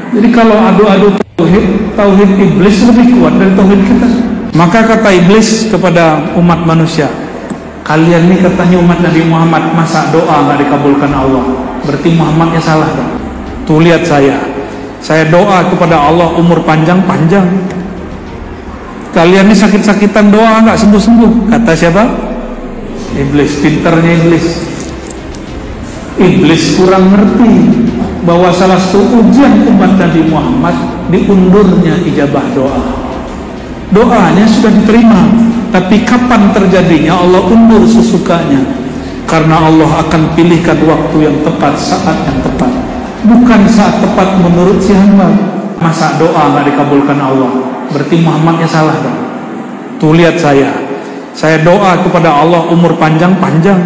Jadi kalau adu-adu tauhid iblis lebih kuat dari tauhid kita. Maka kata iblis kepada umat manusia, kalian ini katanya umat Nabi Muhammad, masa doa nggak dikabulkan Allah? Berarti Muhammadnya salah dong. Tuh lihat saya doa kepada Allah umur panjang-panjang. Kalian ini sakit-sakitan doa nggak sembuh-sembuh. Kata siapa? Iblis. Pinternya iblis. Iblis kurang ngerti bahwa salah satu ujian umat Nabi Muhammad diundurnya ijabah doa. Doanya sudah diterima, tapi kapan terjadinya Allah undur sesukanya. Karena Allah akan pilihkan waktu yang tepat, saat yang tepat, bukan saat tepat menurut si hamba. Masa doa nggak dikabulkan Allah? Berarti Muhammadnya salah dong. Tuh lihat saya doa kepada Allah umur panjang-panjang.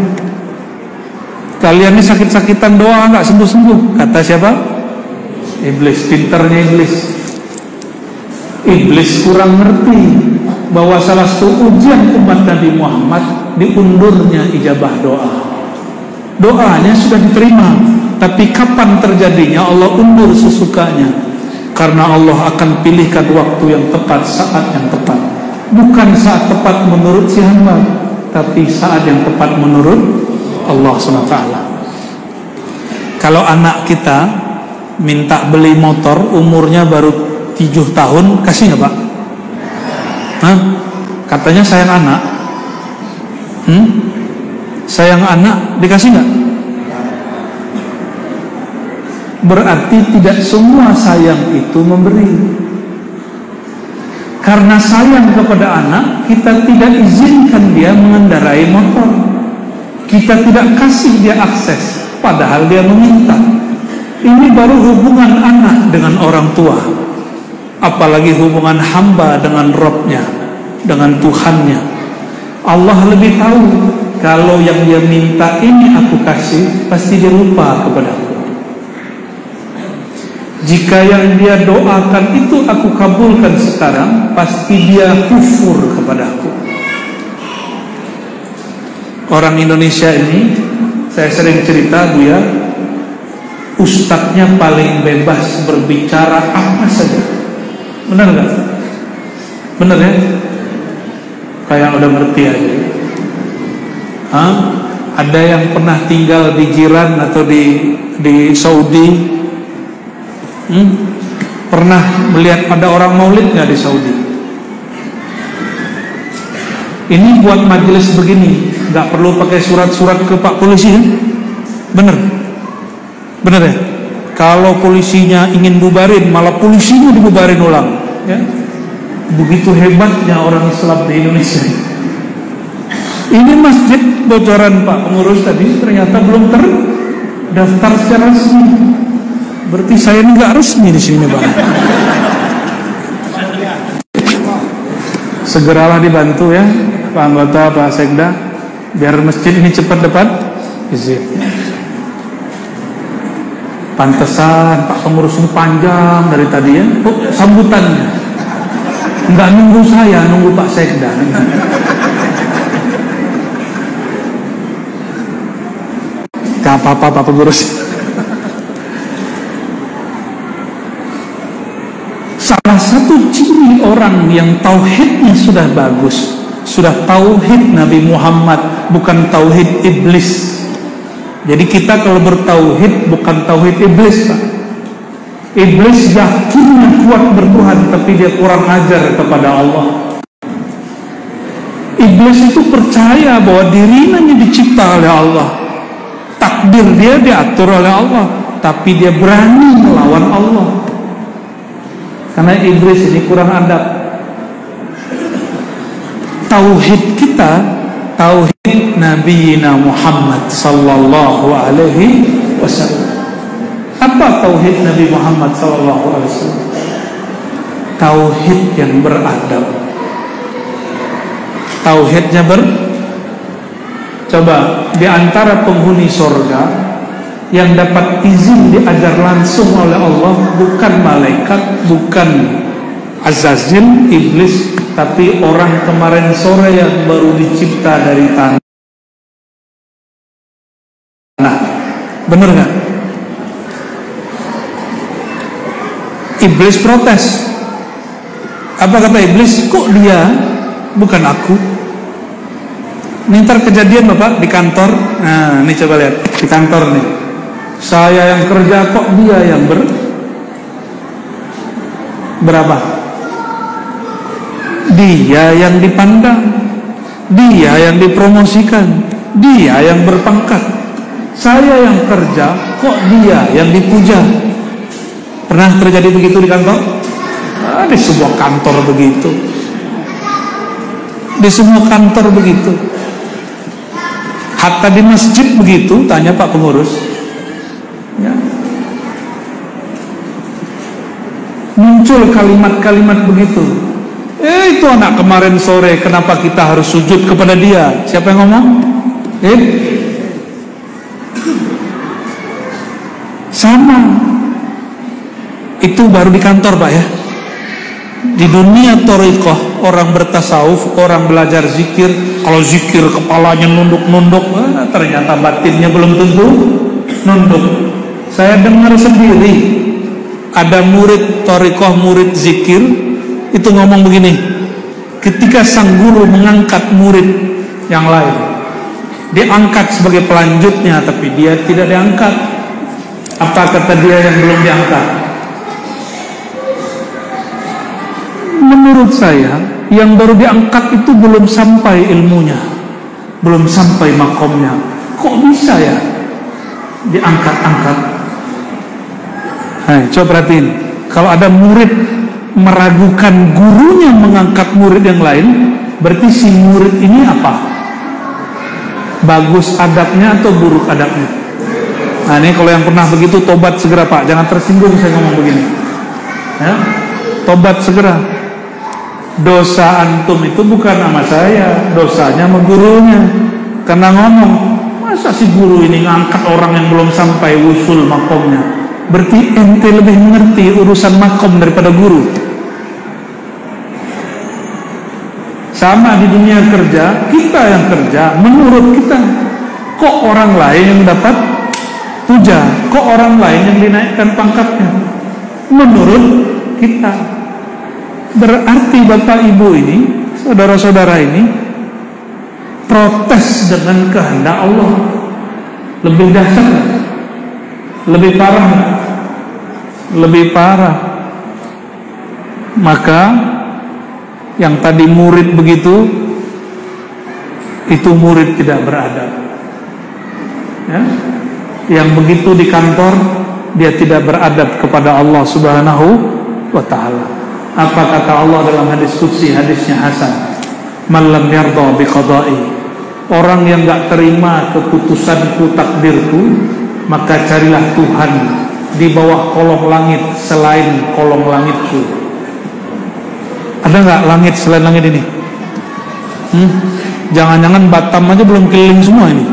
Kalian ini sakit-sakitan doa nggak sembuh-sembuh. Kata siapa? Iblis. Pinternya iblis. Iblis kurang ngerti bahwa salah satu ujian umat Nabi Muhammad diundurnya ijabah doa. Doanya sudah diterima, tapi kapan terjadinya Allah undur sesukanya. Karena Allah akan pilihkan waktu yang tepat, saat yang tepat, bukan saat tepat menurut si hamba, tapi saat yang tepat menurut Allah SWT. Kalau anak kita minta beli motor, umurnya baru 7 tahun, kasih nggak Pak? Hah? Katanya sayang anak. Sayang anak, dikasih nggak? Berarti tidak semua sayang itu memberi. Karena sayang kepada anak, kita tidak izinkan dia mengendarai motor. Kita tidak kasih dia akses, padahal dia meminta. Ini baru hubungan anak dengan orang tua. Apalagi hubungan hamba dengan Robnya, dengan Tuhannya. Allah lebih tahu, kalau yang dia minta ini aku kasih, pasti dia lupa kepadaku. Jika yang dia doakan itu aku kabulkan sekarang, pasti dia kufur kepadaku. Orang Indonesia ini, saya sering cerita Buya, ustadznya paling bebas berbicara apa saja. Benar gak? Benar ya? Kayak udah ngerti aja. Ada yang pernah tinggal di Jiran atau di Saudi? Pernah melihat ada orang maulid gak di Saudi? Ini buat majelis begini, gak perlu pakai surat-surat ke Pak Polisi ya? Bener? Bener ya? Kalau polisinya ingin bubarin, malah polisinya dibubarin ulang ya? Begitu hebatnya orang Islam di Indonesia. Ini masjid bocoran Pak pengurus tadi ternyata belum terdaftar secara resmi. Berarti saya ini nggak resmi di sini Pak. Segeralah dibantu ya Pak Anggota, Pak Sekda, biar masjid ini cepat dapat izin. Pantesan Pak pengurus ini panjang dari tadi ya. Sambutannya nggak nunggu saya, nunggu Pak Sekda. Gak apa-apa Pak pengurus. Salah satu ciri orang yang tauhidnya sudah bagus, sudah tauhid Nabi Muhammad, bukan tauhid iblis. Jadi kita kalau bertauhid bukan tauhid iblis Pak. Iblis yakinnya kuat bertuhan, tapi dia kurang ajar kepada Allah. Iblis itu percaya bahwa dirinya dicipta oleh Allah, takdir dia diatur oleh Allah, tapi dia berani melawan Allah. Karena iblis ini kurang adab. Tauhid kita, tauhid Nabi Muhammad sallallahu alaihi wasallam. Apa tauhid Nabi Muhammad sallallahu alaihi wasallam? Tauhid yang beradab. Tauhidnya coba di antara penghuni surga yang dapat izin diajar langsung oleh Allah, bukan malaikat, bukan Azazil, iblis, tapi orang kemarin sore yang baru dicipta dari tanah. Bener gak? Iblis protes. Apa kata iblis? Kok dia, bukan aku? Ini ntar kejadian Bapak di kantor. Nah, ini coba lihat di kantor nih. Saya yang kerja, kok dia yang berapa? Dia yang dipandang, dia yang dipromosikan, dia yang berpangkat. Saya yang kerja, kok dia yang dipuja? Pernah terjadi begitu di kantor? Di sebuah kantor begitu. Di semua kantor begitu. Hatta di masjid begitu, tanya Pak pengurus. Ya. Muncul kalimat-kalimat begitu. Itu anak kemarin sore, kenapa kita harus sujud kepada dia? Siapa yang ngomong? Sama. Itu baru di kantor Pak ya. Di dunia thariqah, orang bertasawuf, orang belajar zikir, kalau zikir kepalanya nunduk-nunduk, ternyata batinnya belum tentu nunduk. Saya dengar sendiri ada murid thariqah, murid zikir itu ngomong begini, ketika sang guru mengangkat murid yang lain, diangkat sebagai pelanjutnya, tapi dia tidak diangkat. Apa kata dia yang belum diangkat? Menurut saya, yang baru diangkat itu belum sampai ilmunya, belum sampai makomnya. Kok bisa ya diangkat-angkat? Coba perhatiin, kalau ada murid meragukan gurunya mengangkat murid yang lain, berarti si murid ini apa? Bagus adabnya atau buruk adabnya? Nah ini kalau yang pernah begitu, tobat segera Pak, jangan tersinggung saya ngomong begini ya. Tobat segera. Dosa antum itu bukan sama saya, dosanya sama gurunya. Karena ngomong, masa si guru ini ngangkat orang yang belum sampai wusul makomnya? Berarti ente lebih mengerti urusan makom daripada guru. Sama di dunia kerja, kita yang kerja, menurut kita, kok orang lain yang dapat puja, kok orang lain yang dinaikkan pangkatnya? Menurut kita. Berarti Bapak Ibu ini, saudara-saudara ini, protes dengan kehendak Allah. Lebih dahsyat, lebih parah, lebih parah. Maka yang tadi murid begitu, itu murid tidak beradab ya. Yang begitu di kantor, dia tidak beradab kepada Allah Subhanahu wa ta'ala. Apa kata Allah dalam hadis qudsi, hadisnya Hasan, man lam yarda bi qada'i, orang yang enggak terima keputusanku, takdirku, maka carilah Tuhan di bawah kolong langit selain kolong langitku. Ada enggak langit selain langit ini? Jangan-jangan Batam aja belum keliling semua ini.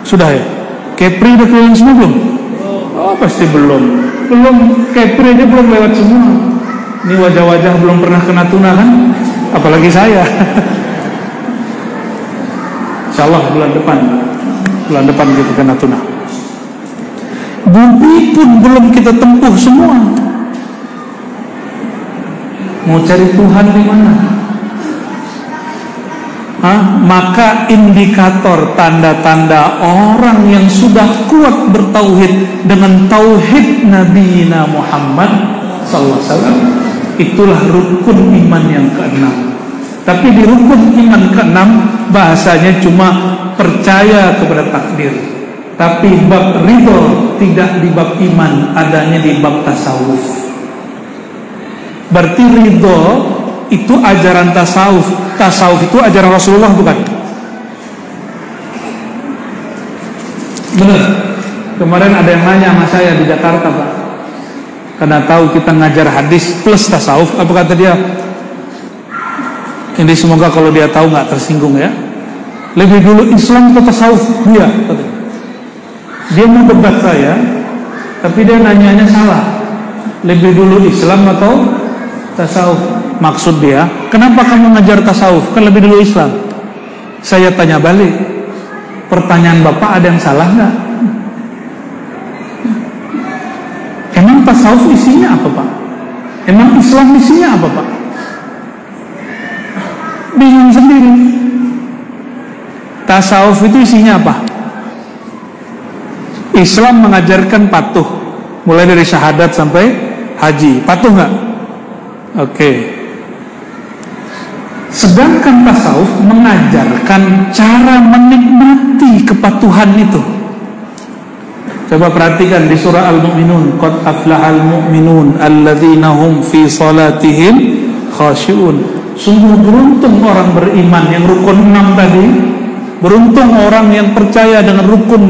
Sudah ya? Kepri udah keliling semua belum? Oh pasti belum. Kepri aja belum lewat semua. Ini wajah-wajah belum pernah kena tuna kan? Apalagi saya. Insyaallah bulan depan kita kena tuna. Bumi pun belum kita tempuh semua. Mau cari Tuhan di mana? Maka indikator tanda-tanda orang yang sudah kuat bertauhid dengan tauhid Nabi Muhammad sallallahu alaihi wasallam, itulah rukun iman yang keenam. Tapi di rukun iman keenam bahasanya cuma percaya kepada takdir, tapi bab ridho tidak di bab iman, adanya di bab tasawuf. Berarti ridho itu ajaran tasawuf, tasawuf itu ajaran Rasulullah bukan? Benar. Kemarin ada yang nanya sama saya di Jakarta Pak, karena tahu kita ngajar hadis plus tasawuf, apa kata dia? Ini semoga kalau dia tahu nggak tersinggung ya. Lebih dulu Islam atau tasawuf? Dia mau debat saya, tapi dia nanyanya salah. Lebih dulu Islam atau tasawuf? Maksud dia, kenapa kamu ngajar tasawuf? Kan lebih dulu Islam. Saya tanya balik, pertanyaan Bapak ada yang salah nggak? Emang tasawuf isinya apa Pak? Emang Islam isinya apa, Pak? Bingung sendiri. Tasawuf itu isinya apa? Islam mengajarkan patuh, mulai dari syahadat sampai haji. Patuh nggak? Oke. Sedangkan tasawuf mengajarkan cara menikmati kepatuhan itu. Coba perhatikan di surah Al-Mu'minun, qad aflahal mu'minun alladzina hum fi salatihim khashi'un. Sungguh beruntung orang beriman yang rukun 6 tadi. Beruntung orang yang percaya dengan rukun